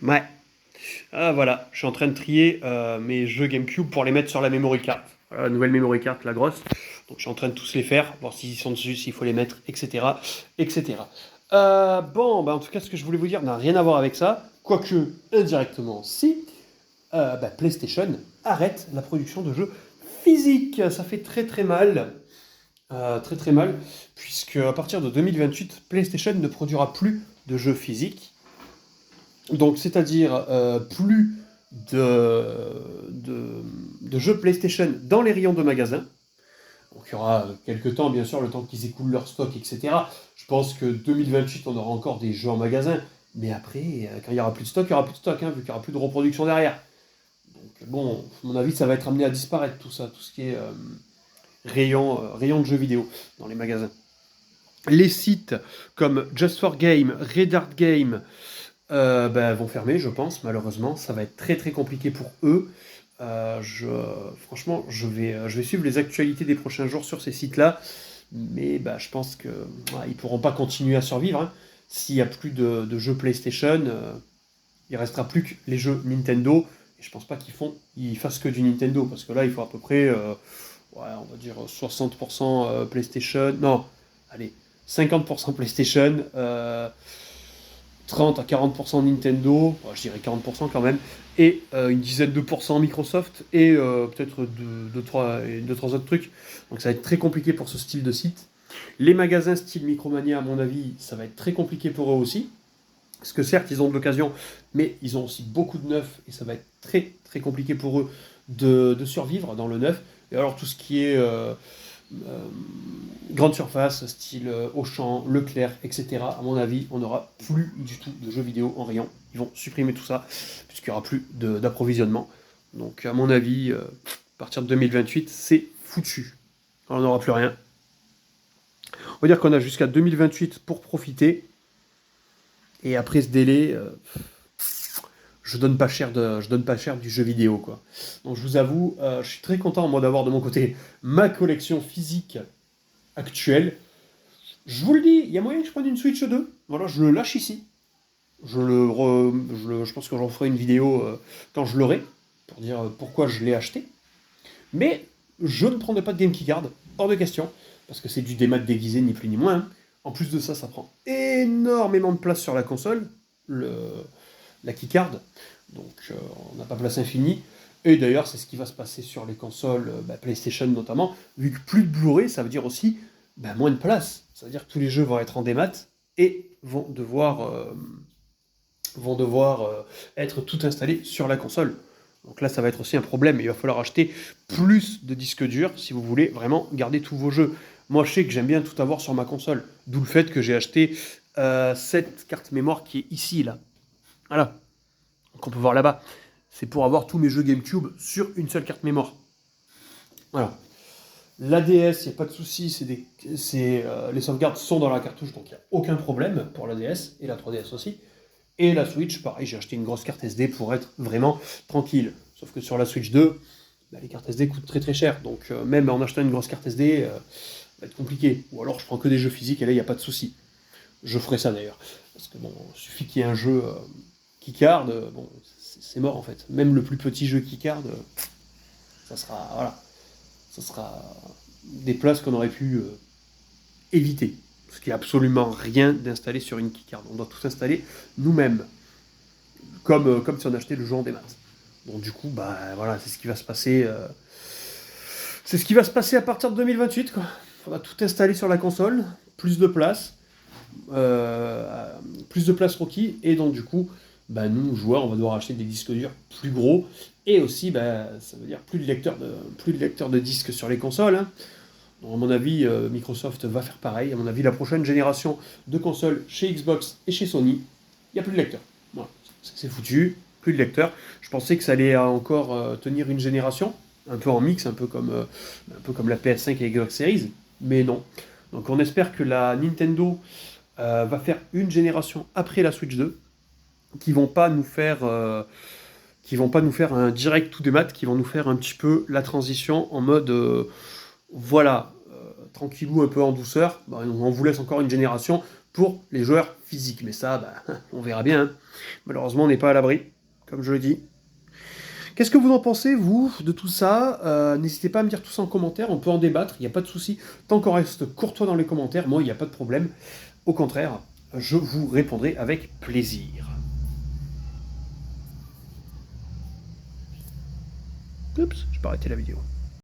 Ouais. Ah, voilà, je suis en train de trier mes jeux GameCube pour les mettre sur la memory card. Voilà, la nouvelle memory card, la grosse. Donc je suis en train de tous les faire, voir s'ils sont dessus, s'il faut les mettre, etc. etc. Bon, bah, en tout cas, ce que je voulais vous dire n'a rien à voir avec ça. Quoique, indirectement, si. PlayStation arrête la production de jeux physiques. Ça fait très très mal. Très très mal. Puisque à partir de 2028, PlayStation ne produira plus de jeux physiques. Donc, c'est-à-dire plus de jeux PlayStation dans les rayons de magasins. Donc, il y aura quelques temps, bien sûr, le temps qu'ils écoulent leur stock, etc. Je pense que 2028, on aura encore des jeux en magasin. Mais après, quand il n'y aura plus de stock, il n'y aura plus de stock, hein, vu qu'il n'y aura plus de reproduction derrière. Donc, bon, à mon avis, ça va être amené à disparaître, tout ça, tout ce qui est rayon de jeux vidéo dans les magasins. Les sites comme Just for Game, Red Art Game, vont fermer, je pense, malheureusement. Ça va être très très compliqué pour eux. Franchement, je vais suivre les actualités des prochains jours sur ces sites-là, mais je pense qu'ils ne pourront pas continuer à survivre, hein. S'il n'y a plus de jeux PlayStation, il restera plus que les jeux Nintendo. Et je pense pas qu'ils fassent que du Nintendo, parce que là, il faut à peu près, on va dire 60% PlayStation. Non, allez, 50% PlayStation, 30 à 40% Nintendo, je dirais 40% quand même, et une dizaine de pourcents Microsoft, et peut-être deux, trois autres trucs. Donc ça va être très compliqué pour ce style de site. Les magasins style Micromania, à mon avis, ça va être très compliqué pour eux aussi. Parce que certes, ils ont de l'occasion, mais ils ont aussi beaucoup de neuf, et ça va être très très compliqué pour eux de survivre dans le neuf. Et alors tout ce qui est euh, grande surface, style Auchan, Leclerc, etc., à mon avis, on n'aura plus du tout de jeux vidéo en rayon. Ils vont supprimer tout ça, puisqu'il n'y aura plus d'approvisionnement. Donc à mon avis, à partir de 2028, c'est foutu. On n'aura plus rien. On va dire qu'on a jusqu'à 2028 pour profiter. Et après ce délai, je donne pas cher du jeu vidéo, quoi. Donc je vous avoue, je suis très content moi d'avoir de mon côté ma collection physique actuelle. Je vous le dis, il y a moyen que je prenne une Switch 2. Voilà, je le lâche ici. Je pense que j'en ferai une vidéo quand je l'aurai, pour dire pourquoi je l'ai acheté. Mais je ne prendrai pas de GameKey Card, hors de question, parce que c'est du démat déguisé, ni plus ni moins, hein. En plus de ça, ça prend énormément de place sur la console, la keycard, donc on n'a pas place infinie. Et d'ailleurs, c'est ce qui va se passer sur les consoles PlayStation notamment, vu que plus de Blu-ray, ça veut dire aussi moins de place. Ça veut dire que tous les jeux vont être en démat et vont devoir être tout installés sur la console. Donc là, ça va être aussi un problème. Il va falloir acheter plus de disques durs si vous voulez vraiment garder tous vos jeux. Moi, je sais que j'aime bien tout avoir sur ma console. D'où le fait que j'ai acheté cette carte mémoire qui est ici, là. Voilà. Donc on peut voir là-bas. C'est pour avoir tous mes jeux GameCube sur une seule carte mémoire. Voilà. L'ADS, il n'y a pas de souci, les sauvegardes sont dans la cartouche, donc il n'y a aucun problème pour l'ADS et la 3DS aussi. Et la Switch, pareil, j'ai acheté une grosse carte SD pour être vraiment tranquille. Sauf que sur la Switch 2, les cartes SD coûtent très très cher. Donc même en achetant une grosse carte SD, ça va être compliqué. Ou alors je prends que des jeux physiques et là, il n'y a pas de souci. Je ferai ça d'ailleurs. Parce que bon, il suffit qu'il y ait un jeu keycard, bon, c'est mort en fait. Même le plus petit jeu keycard, ça sera des places qu'on aurait pu éviter. Parce qu'il n'y a absolument rien d'installé sur une keycard. On doit tout installer nous-mêmes. Comme si on achetait le jeu en démat. Donc du coup, voilà, c'est ce qui va se passer. C'est ce qui va se passer à partir de 2028, quoi. Il faudra tout installer sur la console, plus de place requis, et donc du coup, nous, joueurs, on va devoir acheter des disques durs plus gros, et aussi, ça veut dire plus de lecteurs de disques sur les consoles, hein. Donc, à mon avis, Microsoft va faire pareil. À mon avis, la prochaine génération de consoles chez Xbox et chez Sony, il n'y a plus de lecteurs. Voilà, c'est foutu, plus de lecteurs. Je pensais que ça allait encore tenir une génération, un peu en mix, un peu comme la PS5 et Xbox Series, mais non. Donc on espère que la Nintendo va faire une génération après la Switch 2, qui vont pas nous faire, un direct tout des maths, qui vont nous faire un petit peu la transition en mode voilà, tranquillou, un peu en douceur. On vous laisse encore une génération pour les joueurs physiques. Mais ça, on verra bien. Hein. Malheureusement, on n'est pas à l'abri, comme je le dis. Qu'est-ce que vous en pensez, vous, de tout ça? N'hésitez pas à me dire tout ça en commentaire, on peut en débattre, il n'y a pas de souci. Tant qu'on reste courtois dans les commentaires, moi, il n'y a pas de problème. Au contraire, je vous répondrai avec plaisir. Oups, je peux arrêter la vidéo.